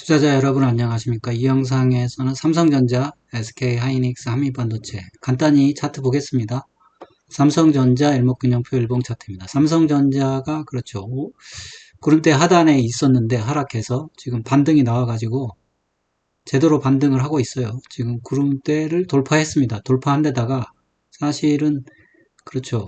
투자자 여러분 안녕하십니까? 이 영상에서는 삼성전자, SK하이닉스, 한미반도체 간단히 차트 보겠습니다. 삼성전자 일목균형표 일봉 차트입니다. 삼성전자가 그렇죠. 구름대 하단에 있었는데 하락해서 지금 반등이 나와가지고 제대로 반등을 하고 있어요. 지금 구름대를 돌파했습니다. 돌파한 데다가 사실은 그렇죠.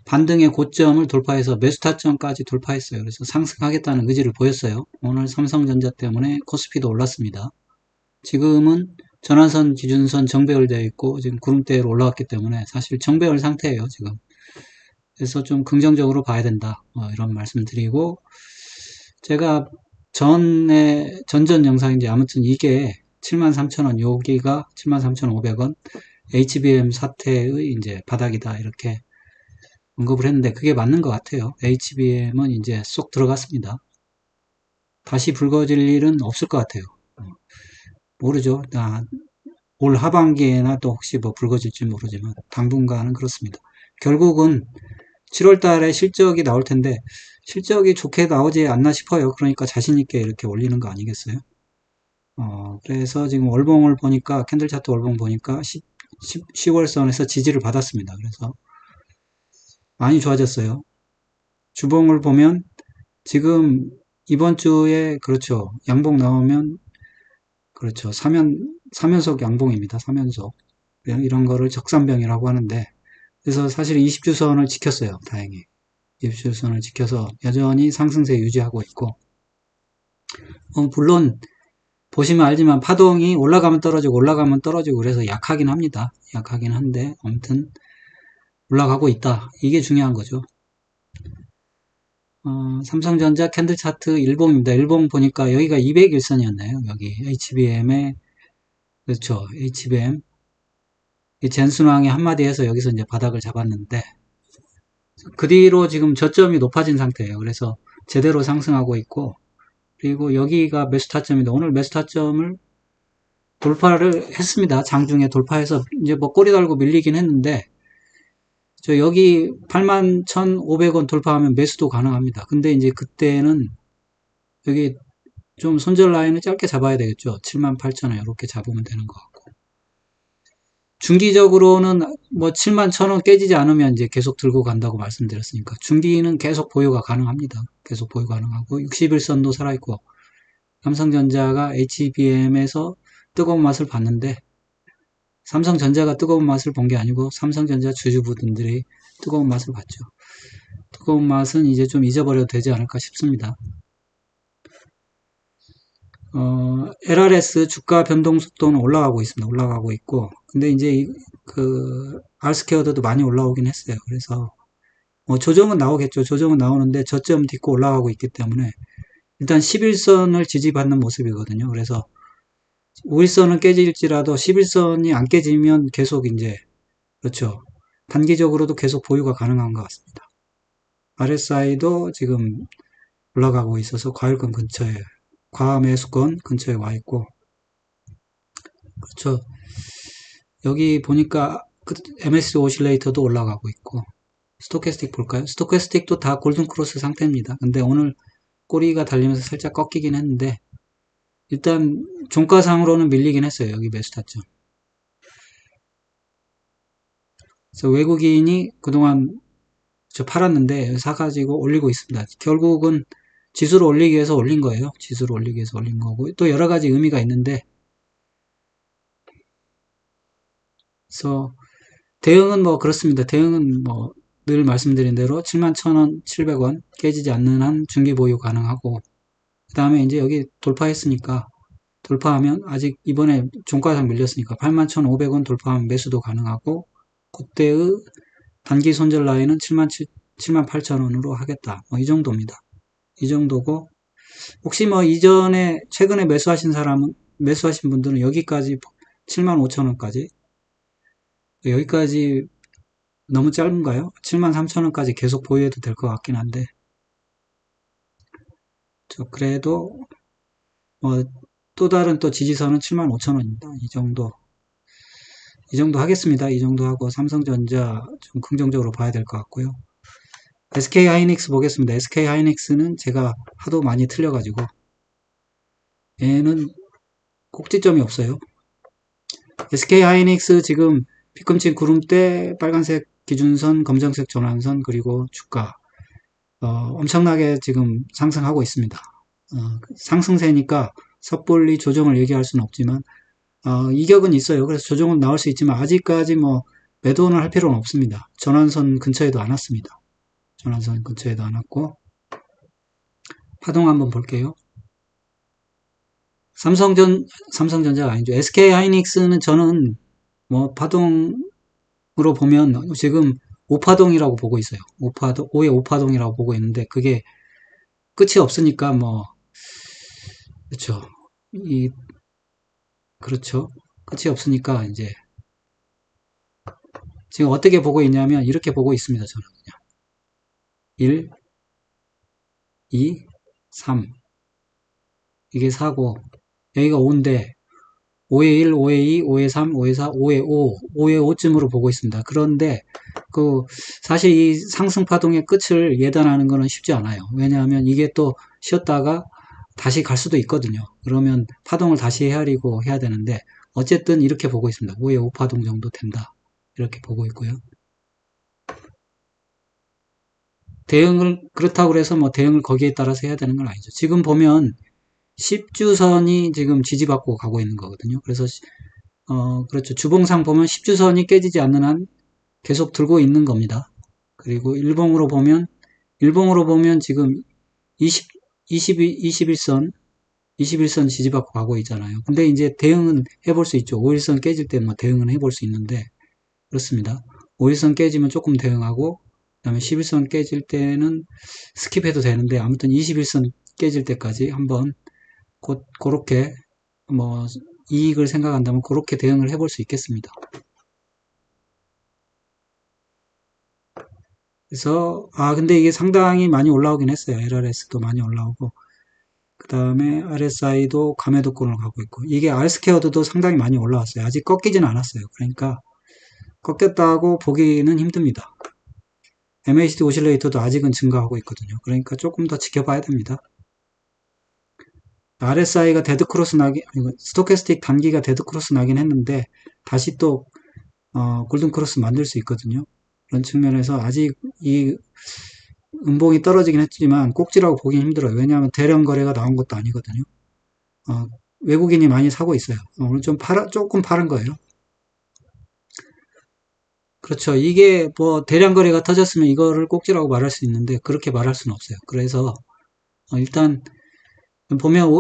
반등의 고점을 돌파해서 매수 타점까지 돌파했어요. 그래서 상승하겠다는 의지를 보였어요. 오늘 삼성전자 때문에 코스피도 올랐습니다. 지금은 전환선, 기준선 정배열되어 있고 지금 구름대로 올라왔기 때문에 사실 정배열 상태예요. 지금. 그래서 좀 긍정적으로 봐야 된다. 이런 말씀 드리고 제가 전전 영상인지 아무튼 이게 73,000원, 여기가 73,500원, HBM 사태의 이제 바닥이다 이렇게 언급을 했는데 그게 맞는 것 같아요. HBM은 이제 쏙 들어갔습니다. 다시 붉어질 일은 없을 것 같아요. 모르죠. 올 하반기에나 또 혹시 뭐 붉어질지 모르지만 당분간은 그렇습니다. 결국은 7월 달에 실적이 나올 텐데 실적이 좋게 나오지 않나 싶어요. 그러니까 자신 있게 이렇게 올리는 거 아니겠어요? 그래서 지금 월봉을 보니까 캔들 차트 월봉 보니까 10월 선에서 지지를 받았습니다. 그래서 많이 좋아졌어요. 주봉을 보면 지금 이번 주에 그렇죠. 양봉 나오면 그렇죠. 사면속 양봉입니다. 사면속. 이런 거를 적산병이라고 하는데 그래서 사실 20주선을 지켰어요. 다행히. 20주선을 지켜서 여전히 상승세 유지하고 있고 물론 보시면 알지만 파동이 올라가면 떨어지고 올라가면 떨어지고 그래서 약하긴 합니다. 약하긴 한데 아무튼 올라가고 있다. 이게 중요한 거죠. 삼성전자 캔들 차트 일봉입니다. 일봉 보니까 여기가 200일선이었나요? 여기 HBM의 그렇죠. HBM 이 젠순왕이 한마디 해서 여기서 이제 바닥을 잡았는데 그 뒤로 지금 저점이 높아진 상태예요. 그래서 제대로 상승하고 있고 그리고 여기가 매수 타점인데 오늘 매수 타점을 돌파를 했습니다. 장중에 돌파해서 이제 뭐 꼬리 달고 밀리긴 했는데 저 여기 81,500원 돌파하면 매수도 가능합니다. 근데 이제 그때는 여기 좀 손절 라인을 짧게 잡아야 되겠죠. 78,000원 이렇게 잡으면 되는 것 같고 중기적으로는 뭐 71,000원 깨지지 않으면 이제 계속 들고 간다고 말씀드렸으니까 중기는 계속 보유가 가능합니다. 계속 보유 가능하고 60일선도 살아있고 삼성전자가 HBM에서 뜨거운 맛을 봤는데 삼성전자가 뜨거운 맛을 본 게 아니고 삼성전자 주주분들이 뜨거운 맛을 봤죠. 뜨거운 맛은 이제 좀 잊어버려도 되지 않을까 싶습니다. LRS 주가 변동 속도는 올라가고 있습니다. 올라가고 있고 근데 이제 그 R스퀘어도 많이 올라오긴 했어요. 그래서 조정은 나오겠죠. 조정은 나오는데 저점 딛고 올라가고 있기 때문에 일단 11선을 지지받는 모습이거든요. 그래서 5일선은 깨질지라도 11선이 안 깨지면 계속 이제 그렇죠. 단기적으로도 계속 보유가 가능한 것 같습니다. RSI도 지금 올라가고 있어서 과열권 근처에 과매수권 근처에 와 있고 그렇죠. 여기 보니까 MSCI 오실레이터도 올라가고 있고 스토캐스틱 볼까요? 스토캐스틱도 다 골든크로스 상태입니다. 근데 오늘 꼬리가 달리면서 살짝 꺾이긴 했는데 일단 종가상으로는 밀리긴 했어요. 여기 매수 타점. 그래서 외국인이 그동안 팔았는데 사가지고 올리고 있습니다. 결국은 지수를 올리기 위해서 올린 거예요. 지수를 올리기 위해서 올린 거고 또 여러 가지 의미가 있는데 그래서 대응은 뭐 그렇습니다. 대응은 뭐 늘 말씀드린 대로 71,000원, 700원 깨지지 않는 한 중기 보유 가능하고 그 다음에 이제 여기 돌파했으니까 돌파하면 아직 이번에 종가상 밀렸으니까 81,500원 돌파하면 매수도 가능하고 그때의 단기 손절 라인은 78,000원으로 하겠다. 뭐 이 정도입니다. 이 정도고 혹시 뭐 이전에 최근에 매수하신 분들은 여기까지 75,000원까지 여기까지 너무 짧은가요? 73,000원까지 계속 보유해도 될 것 같긴 한데 그래도 또 다른 또 지지선은 75,000원입니다. 이 정도 하겠습니다. 이 정도 하고 삼성전자 좀 긍정적으로 봐야 될 것 같고요. SK 하이닉스 보겠습니다. SK 하이닉스는 제가 하도 많이 틀려가지고 얘는 꼭지점이 없어요. SK 하이닉스 지금 뒤꿈치 구름대 빨간색 기준선, 검정색 전환선, 그리고 주가 엄청나게 지금 상승하고 있습니다. 상승세니까 섣불리 조정을 얘기할 수는 없지만 이격은 있어요. 그래서 조정은 나올 수 있지만 아직까지 뭐 매도는 할 필요는 없습니다. 전환선 근처에도 안 왔습니다. 전환선 근처에도 안 왔고 파동 한번 볼게요. 삼성전자가 아니죠. SK 하이닉스는 저는 뭐 파동으로 보면 지금 5파동이라고 보고 있어요. 5파동, 5의 5파동이라고 보고 있는데 그게 끝이 없으니까 뭐 그렇죠. 이 그렇죠. 끝이 없으니까 이제 지금 어떻게 보고 있냐면 이렇게 보고 있습니다. 저는 그냥 1, 2, 3 이게 4고 여기가 5인데 5의 1, 5의 2, 5의 3, 5의 4, 5의 5, 5의 5쯤으로 보고 있습니다. 그런데 그 사실 이 상승 파동의 끝을 예단하는 것은 쉽지 않아요. 왜냐하면 이게 또 쉬었다가 다시 갈 수도 있거든요. 그러면 파동을 다시 헤아리고 해야 되는데 어쨌든 이렇게 보고 있습니다. 5의 5파동 정도 된다. 이렇게 보고 있고요. 대응을 그렇다고 해서 뭐 대응을 거기에 따라서 해야 되는 건 아니죠. 지금 보면 10주선이 지금 지지받고 가고 있는 거거든요. 그래서 그렇죠. 주봉상 보면 10주선이 깨지지 않는 한 계속 들고 있는 겁니다. 그리고 일봉으로 보면 지금 20, 21선, 21선 지지받고 가고 있잖아요. 근데 이제 대응은 해볼 수 있죠. 5일선 깨질 때 뭐 대응은 해볼 수 있는데, 그렇습니다. 5일선 깨지면 조금 대응하고, 그 다음에 11선 깨질 때는 스킵해도 되는데, 아무튼 21선 깨질 때까지 한번 그렇게 뭐 이익을 생각한다면 그렇게 대응을 해볼 수 있겠습니다. 그래서 근데 이게 상당히 많이 올라오긴 했어요. LRS도 많이 올라오고 그 다음에 RSI도 감해도권을 가고 있고 이게 R스퀘어드도 상당히 많이 올라왔어요. 아직 꺾이지는 않았어요. 그러니까 꺾였다고 보기는 힘듭니다. MACD 오실레이터도 아직은 증가하고 있거든요. 그러니까 조금 더 지켜봐야 됩니다. RSI가 데드크로스 스토캐스틱 단기가 데드크로스 나긴 했는데 다시 또 골든크로스 만들 수 있거든요. 그런 측면에서 아직 이 음봉이 떨어지긴 했지만 꼭지라고 보기 힘들어요. 왜냐하면 대량 거래가 나온 것도 아니거든요. 외국인이 많이 사고 있어요. 오늘 조금 파른 거예요. 그렇죠. 이게 뭐 대량 거래가 터졌으면 이거를 꼭지라고 말할 수 있는데 그렇게 말할 수는 없어요. 그래서 일단 보면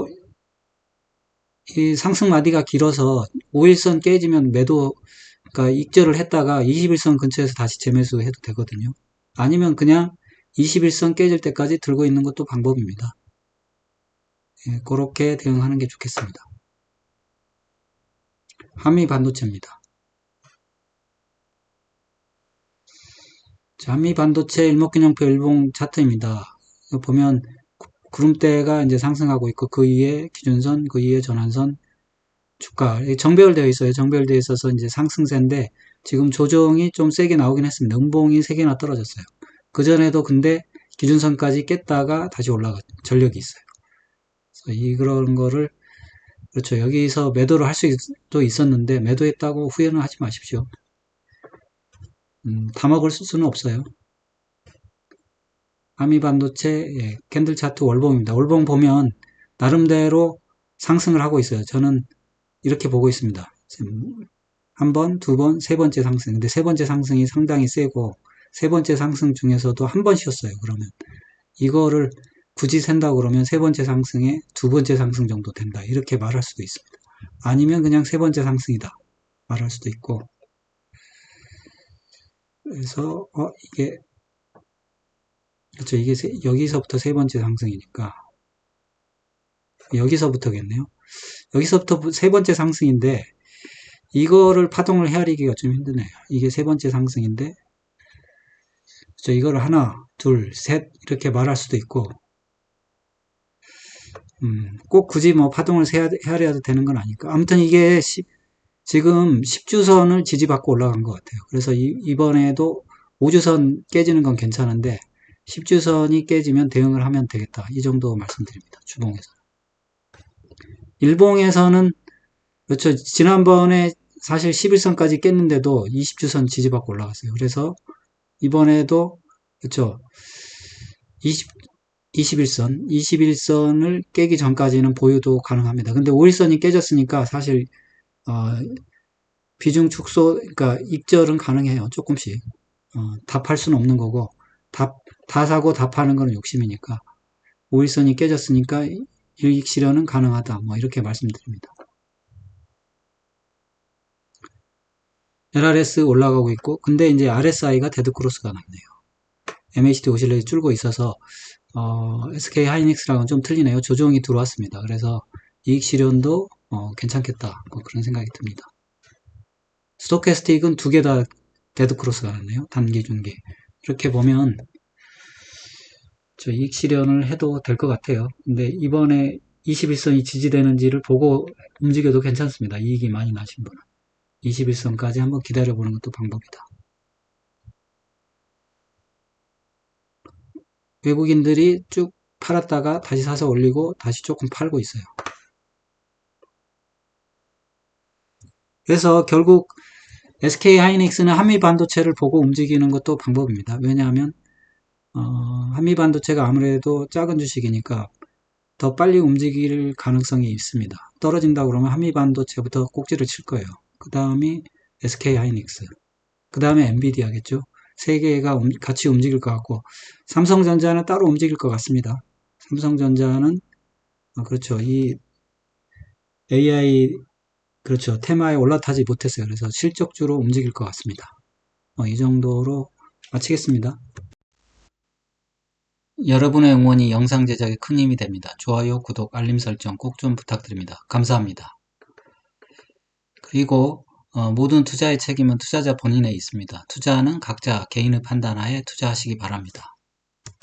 이 상승 마디가 길어서 5일선 깨지면 매도, 그러니까 익절을 했다가 21선 근처에서 다시 재매수 해도 되거든요. 아니면 그냥 21선 깨질 때까지 들고 있는 것도 방법입니다. 예, 그렇게 대응하는 게 좋겠습니다. 한미 반도체입니다. 자, 한미 반도체 일목균형표 일봉 차트입니다. 보면 구름대가 이제 상승하고 있고 그 위에 기준선, 그 위에 전환선, 주가 정배열되어 있어요. 정배열되어 있어서 이제 상승세인데 지금 조정이 좀 세게 나오긴 했습니다. 음봉이 3개나 떨어졌어요. 그 전에도 근데 기준선까지 깼다가 다시 올라가 전력이 있어요. 그래서 그런 거를 그렇죠. 여기서 매도를 할 수도 있었는데 매도했다고 후회는 하지 마십시오. 다 먹을 수는 없어요. 아미 반도체 캔들 차트 월봉입니다. 월봉 보면 나름대로 상승을 하고 있어요. 저는 이렇게 보고 있습니다. 한 번, 두 번, 세 번째 상승. 근데 세 번째 상승이 상당히 세고 세 번째 상승 중에서도 한 번 쉬었어요. 그러면 이거를 굳이 센다고 그러면 세 번째 상승에 두 번째 상승 정도 된다. 이렇게 말할 수도 있습니다. 아니면 그냥 세 번째 상승이다. 말할 수도 있고. 그래서 이게 그렇죠. 이게 여기서부터 세 번째 상승이니까 여기서부터겠네요. 여기서부터 세 번째 상승인데 이거를 파동을 헤아리기가 좀 힘드네요. 이게 세 번째 상승인데 그렇죠. 이거를 하나, 둘, 셋 이렇게 말할 수도 있고 꼭 굳이 뭐 파동을 헤아려야 되는 건 아니까. 아무튼 이게 지금 10주선을 지지받고 올라간 것 같아요. 그래서 이번에도 5주선 깨지는 건 괜찮은데 10주선이 깨지면 대응을 하면 되겠다. 이 정도 말씀드립니다. 주봉에서. 일봉에서는 그렇죠. 지난번에 사실 11선까지 깼는데도 20주선 지지받고 올라갔어요. 그래서 이번에도 그렇죠. 20, 21선을 깨기 전까지는 보유도 가능합니다. 근데 5일선이 깨졌으니까 사실 비중 축소, 그러니까 익절은 가능해요. 조금씩. 다 팔 수는 없는 거고 다 사고 다 파는 거는 욕심이니까 5일선이 깨졌으니까 일익 실현은 가능하다. 뭐 이렇게 말씀드립니다. LRS 올라가고 있고 근데 이제 RSI가 데드크로스가 났네요. MACD 오실렛이 줄고 있어서 SK 하이닉스랑은 좀 틀리네요. 조정이 들어왔습니다. 그래서 이익 실현도 괜찮겠다. 뭐 그런 생각이 듭니다. 스토캐스틱은 두 개 다 데드크로스가 났네요. 단기, 중기. 이렇게 보면 저 이익 실현을 해도 될 것 같아요. 근데 이번에 21선이 지지되는지를 보고 움직여도 괜찮습니다. 이익이 많이 나신 분은. 21선까지 한번 기다려보는 것도 방법이다. 외국인들이 쭉 팔았다가 다시 사서 올리고 다시 조금 팔고 있어요. 그래서 결국 SK 하이닉스는 한미 반도체를 보고 움직이는 것도 방법입니다. 왜냐하면 한미 반도체가 아무래도 작은 주식이니까 더 빨리 움직일 가능성이 있습니다. 떨어진다 그러면 한미 반도체부터 꼭지를 칠 거예요. 그 다음이 SK 하이닉스, 그 다음에 엔비디아겠죠. 세 개가 같이 움직일 것 같고 삼성전자는 따로 움직일 것 같습니다. 삼성전자는 그렇죠. 이 AI 그렇죠. 테마에 올라타지 못했어요. 그래서 실적주로 움직일 것 같습니다. 이 정도로 마치겠습니다. 여러분의 응원이 영상 제작에 큰 힘이 됩니다. 좋아요, 구독, 알림 설정 꼭 좀 부탁드립니다. 감사합니다. 그리고 모든 투자의 책임은 투자자 본인에 있습니다. 투자는 각자 개인의 판단하에 투자하시기 바랍니다.